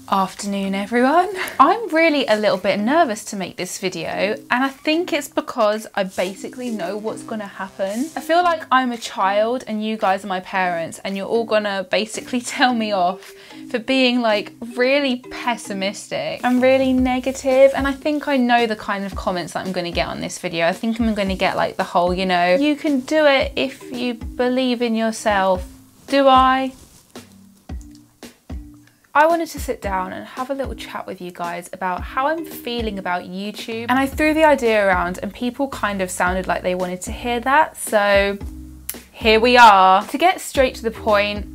Afternoon everyone. I'm really a little bit nervous to make this video, and I think it's because I basically know what's gonna happen. I feel like I'm a child and you guys are my parents and you're all gonna basically tell me off for being like really pessimistic and really negative, and I think I know the kind of comments that I'm gonna get on this video. I think I'm gonna get like the whole, you know, you can do it if you believe in yourself. Do I? I wanted to sit down and have a little chat with you guys about how I'm feeling about YouTube. And I threw the idea around and people kind of sounded like they wanted to hear that. So here we are. To get straight to the point,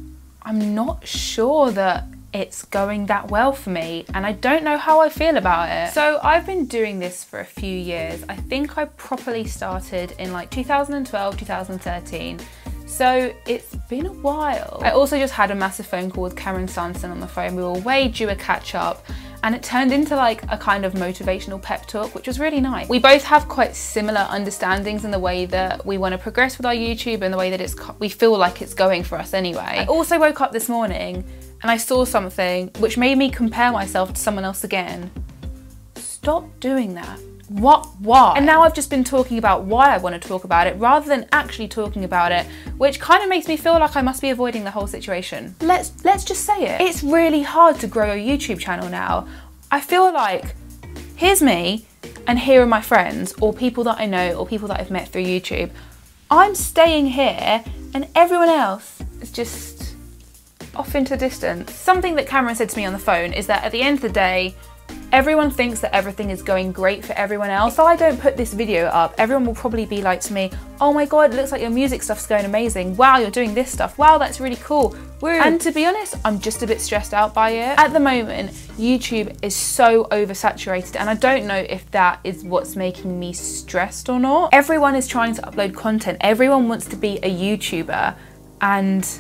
I'm not sure that it's going that well for me and I don't know how I feel about it. So I've been doing this for a few years. I think I properly started in like 2012, 2013. So it's been a while. I also just had a massive phone call with Cameron Sanson on the phone. We were way due a catch up and it turned into like a kind of motivational pep talk, which was really nice. We both have quite similar understandings in the way that we want to progress with our YouTube and the way that we feel like it's going for us anyway. I also woke up this morning and I saw something which made me compare myself to someone else again. Stop doing that. Why? And now I've just been talking about why I want to talk about it rather than actually talking about it, which kind of makes me feel like I must be avoiding the whole situation. Let's just say it. It's really hard to grow a YouTube channel now. I feel like here's me and here are my friends or people that I know or people that I've met through YouTube. I'm staying here and everyone else is just off into the distance. Something that Cameron said to me on the phone is that at the end of the day, everyone thinks that everything is going great for everyone else. If I don't put this video up, everyone will probably be like to me, oh my god, it looks like your music stuff's going amazing. Wow, you're doing this stuff. Wow, that's really cool. Woo. And to be honest, I'm just a bit stressed out by it. At the moment, YouTube is so oversaturated and I don't know if that is what's making me stressed or not. Everyone is trying to upload content. Everyone wants to be a YouTuber and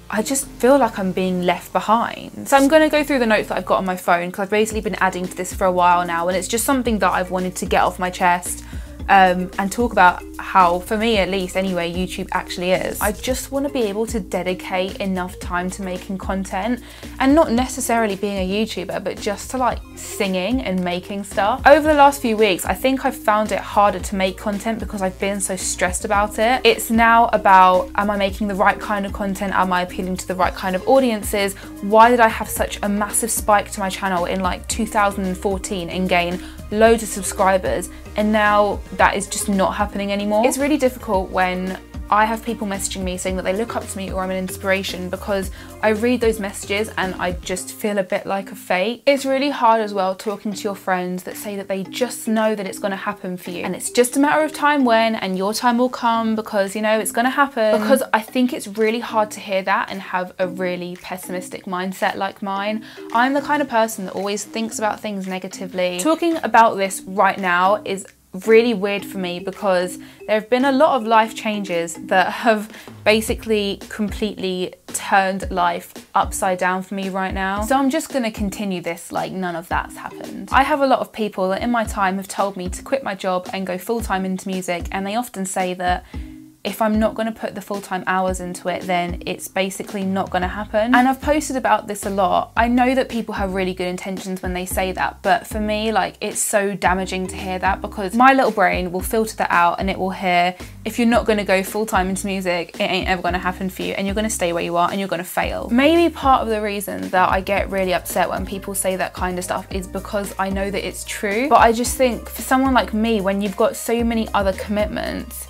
I just feel like I'm being left behind. So I'm going to go through the notes that I've got on my phone because I've basically been adding to this for a while now and it's just something that I've wanted to get off my chest and talk about how, for me at least anyway, YouTube actually is. I just want to be able to dedicate enough time to making content and not necessarily being a YouTuber, but just to like singing and making stuff. Over the last few weeks, I think I've found it harder to make content because I've been so stressed about it. It's now about, am I making the right kind of content? Am I appealing to the right kind of audiences? Why did I have such a massive spike to my channel in like 2014 and gain loads of subscribers, and now that is just not happening anymore? It's really difficult when I have people messaging me saying that they look up to me or I'm an inspiration, because I read those messages and I just feel a bit like a fake. It's really hard as well talking to your friends that say that they just know that it's going to happen for you and it's just a matter of time when, and your time will come because, you know, it's going to happen. Because I think it's really hard to hear that and have a really pessimistic mindset like mine. I'm the kind of person that always thinks about things negatively. Talking about this right now is really weird for me because there have been a lot of life changes that have basically completely turned life upside down for me right now. So I'm just gonna continue this like none of that's happened. I have a lot of people that in my time have told me to quit my job and go full-time into music, and they often say that if I'm not going to put the full-time hours into it, then it's basically not going to happen. And I've posted about this a lot. I know that people have really good intentions when they say that, but for me, like, it's so damaging to hear that because my little brain will filter that out and it will hear, if you're not going to go full-time into music, it ain't ever going to happen for you and you're going to stay where you are and you're going to fail. Maybe part of the reason that I get really upset when people say that kind of stuff is because I know that it's true. But I just think for someone like me, when you've got so many other commitments,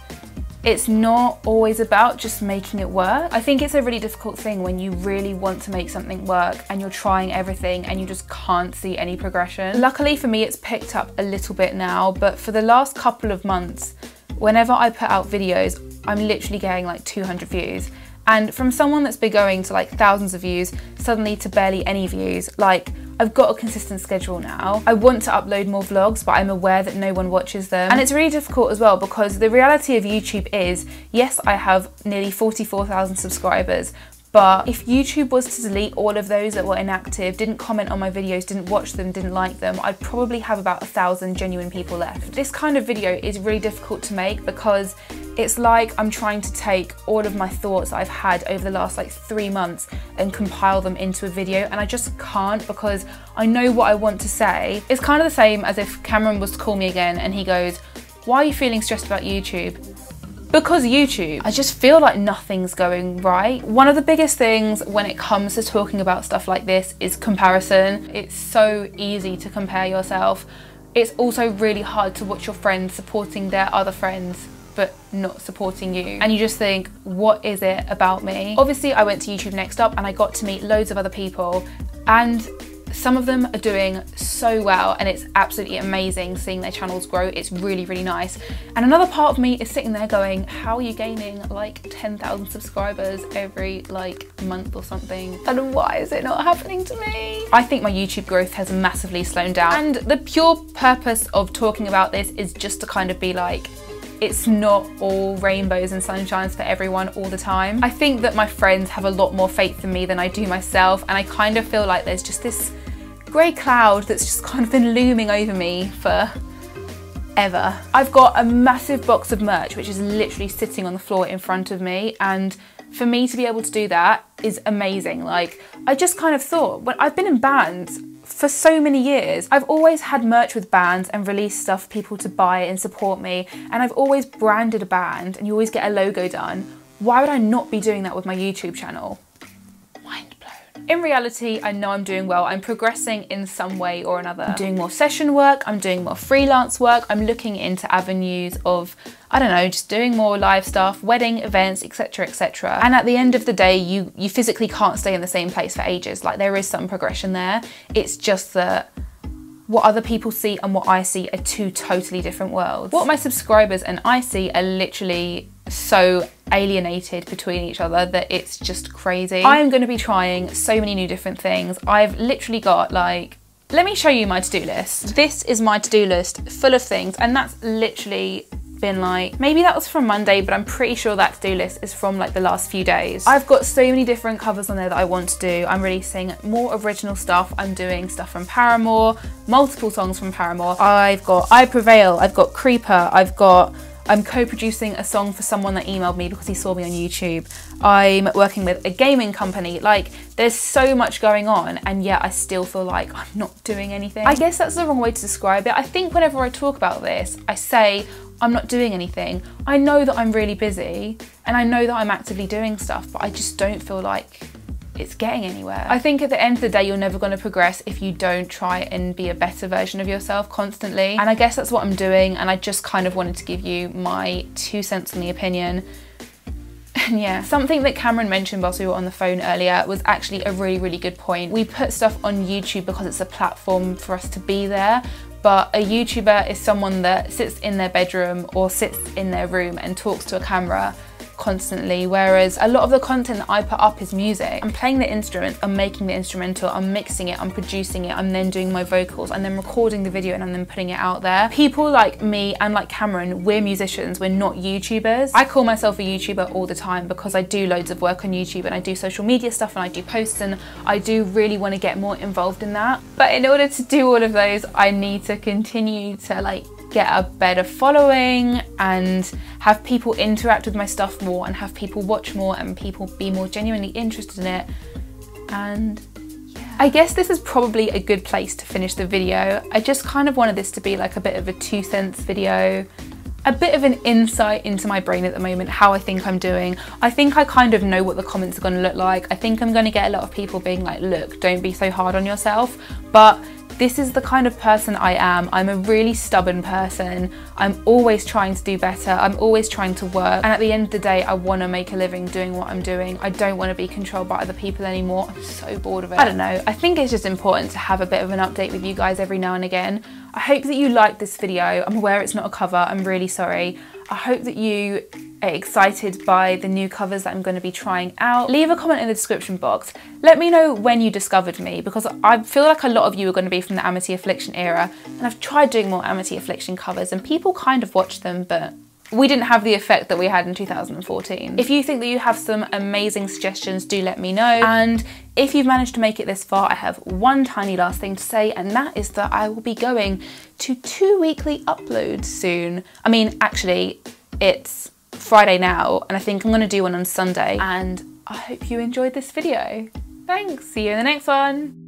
it's not always about just making it work. I think it's a really difficult thing when you really want to make something work and you're trying everything and you just can't see any progression. Luckily for me, it's picked up a little bit now, but for the last couple of months, whenever I put out videos, I'm literally getting like 200 views. And from someone that's been going to like thousands of views, suddenly to barely any views, like, I've got a consistent schedule now. I want to upload more vlogs, but I'm aware that no one watches them. And it's really difficult as well because the reality of YouTube is, yes, I have nearly 44,000 subscribers, but if YouTube was to delete all of those that were inactive, didn't comment on my videos, didn't watch them, didn't like them, I'd probably have about 1,000 genuine people left. This kind of video is really difficult to make because It's like I'm trying to take all of my thoughts that I've had over the last like 3 months and compile them into a video, and I just can't because I know what I want to say. It's kind of the same as if Cameron was to call me again and he goes, "Why are you feeling stressed about YouTube?" Because YouTube. I just feel like nothing's going right. One of the biggest things when it comes to talking about stuff like this is comparison. It's so easy to compare yourself. It's also really hard to watch your friends supporting their other friends but not supporting you. And you just think, what is it about me? Obviously, I went to YouTube Next Up and I got to meet loads of other people, and some of them are doing so well and it's absolutely amazing seeing their channels grow. It's really, really nice. And another part of me is sitting there going, how are you gaining like 10,000 subscribers every like month or something? And why is it not happening to me? I think my YouTube growth has massively slowed down. And the pure purpose of talking about this is just to kind of be like, it's not all rainbows and sunshines for everyone all the time. I think that my friends have a lot more faith in me than I do myself, and I kind of feel like there's just this grey cloud that's just kind of been looming over me for ever. I've got a massive box of merch which is literally sitting on the floor in front of me, and for me to be able to do that is amazing. Like, I just kind of thought, when I've been in bands for so many years, I've always had merch with bands and released stuff for people to buy and support me, and I've always branded a band and you always get a logo done. Why would I not be doing that with my YouTube channel? Mind blown. In reality, I know I'm doing well. I'm progressing in some way or another. I'm doing more session work, I'm doing more freelance work, I'm looking into avenues of, I don't know, just doing more live stuff, wedding events, etc, etc. And at the end of the day, you physically can't stay in the same place for ages. Like, there is some progression there. It's just that what other people see and what I see are two totally different worlds. What my subscribers and I see are literally so alienated between each other that it's just crazy. I am going to be trying so many new different things. I've literally got like, let me show you my to-do list. This is my to-do list full of things, and that's literally been like, maybe that was from Monday, but I'm pretty sure that to-do list is from like the last few days. I've got so many different covers on there that I want to do. I'm releasing more original stuff. I'm doing stuff from Paramore, multiple songs from Paramore. I've got I Prevail, I've got Creeper, I'm co-producing a song for someone that emailed me because he saw me on YouTube. I'm working with a gaming company. Like, there's so much going on, and yet I still feel like I'm not doing anything. I guess that's the wrong way to describe it. I think whenever I talk about this, I say I'm not doing anything. I know that I'm really busy and I know that I'm actively doing stuff, but I just don't feel like it's getting anywhere. I think at the end of the day, you're never going to progress if you don't try and be a better version of yourself constantly. And I guess that's what I'm doing, and I just kind of wanted to give you my 2 cents on the opinion. And yeah, something that Cameron mentioned whilst we were on the phone earlier was actually a really, really good point. We put stuff on YouTube because it's a platform for us to be there, but a YouTuber is someone that sits in their bedroom or sits in their room and talks to a camera constantly, whereas a lot of the content that I put up is music. I'm playing the instrument, I'm making the instrumental, I'm mixing it, I'm producing it, I'm then doing my vocals, and then recording the video, and I'm then putting it out there. People like me and like Cameron, we're musicians, we're not YouTubers. I call myself a YouTuber all the time because I do loads of work on YouTube and I do social media stuff and I do posts, and I do really want to get more involved in that. But in order to do all of those, I need to continue to like get a better following and have people interact with my stuff more and have people watch more and people be more genuinely interested in it. And yeah, I guess this is probably a good place to finish the video. I just kind of wanted this to be like a bit of a 2 cents video, a bit of an insight into my brain at the moment, how I think I'm doing. I think I kind of know what the comments are going to look like. I think I'm going to get a lot of people being like, look, don't be so hard on yourself, but this is the kind of person I am. I'm a really stubborn person. I'm always trying to do better. I'm always trying to work. And at the end of the day, I want to make a living doing what I'm doing. I don't want to be controlled by other people anymore. I'm so bored of it. I don't know. I think it's just important to have a bit of an update with you guys every now and again. I hope that you liked this video. I'm aware it's not a cover. I'm really sorry. I hope that you are excited by the new covers that I'm going to be trying out. Leave a comment in the description box. Let me know when you discovered me, because I feel like a lot of you are going to be from the Amity Affliction era, and I've tried doing more Amity Affliction covers and people kind of watch them, but we didn't have the effect that we had in 2014. If you think that you have some amazing suggestions, do let me know. And if you've managed to make it this far, I have one tiny last thing to say, and that is that I will be going to 2 weekly uploads soon. I mean, actually, it's Friday now, and I think I'm gonna do one on Sunday, and I hope you enjoyed this video. Thanks, see you in the next one.